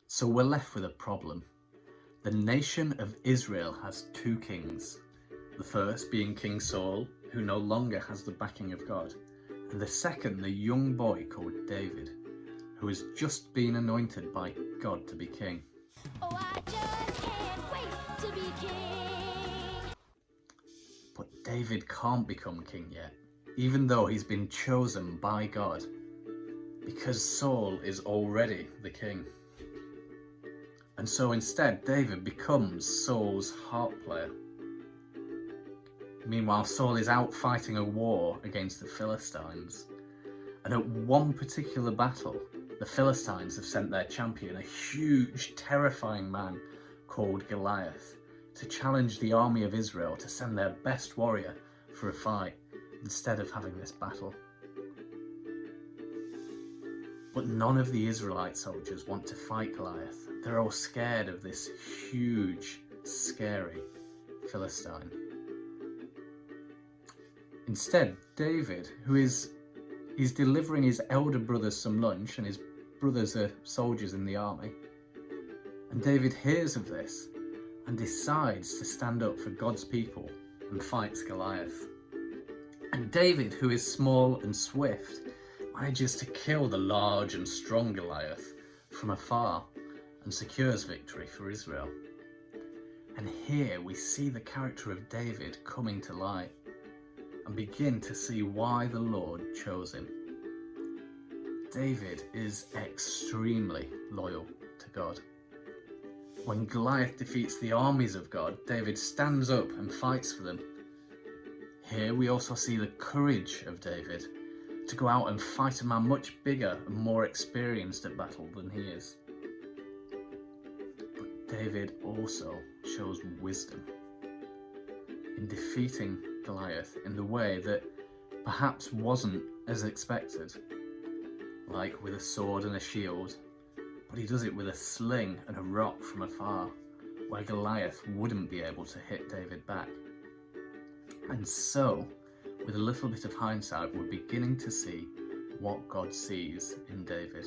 So we're left with a problem. The nation of Israel has two kings, the first being King Saul, who no longer has the backing of God, and the second, the young boy called David, who has just been anointed by God to be king. Oh, I just can't wait to be king. But David can't become king yet, even though he's been chosen by God, because Saul is already the king. And so instead, David becomes Saul's harp player. Meanwhile, Saul is out fighting a war against the Philistines. And at one particular battle, the Philistines have sent their champion, a huge, terrifying man called Goliath, to challenge the army of Israel to send their best warrior for a fight instead of having this battle. But none of the Israelite soldiers want to fight Goliath. They're all scared of this huge, scary Philistine. Instead, David, he's delivering his elder brothers some lunch, and his brothers are soldiers in the army. And David hears of this and decides to stand up for God's people and fights Goliath. And David, who is small and swift, manages to kill the large and strong Goliath from afar and secures victory for Israel. And here we see the character of David coming to light and begin to see why the Lord chose him. David is extremely loyal to God. When Goliath defeats the armies of God, David stands up and fights for them. Here we also see the courage of David to go out and fight a man much bigger and more experienced at battle than he is. But David also shows wisdom in defeating Goliath in the way that perhaps wasn't as expected, like with a sword and a shield, but he does it with a sling and a rock from afar, where Goliath wouldn't be able to hit David back. And so, with a little bit of hindsight, we're beginning to see what God sees in David.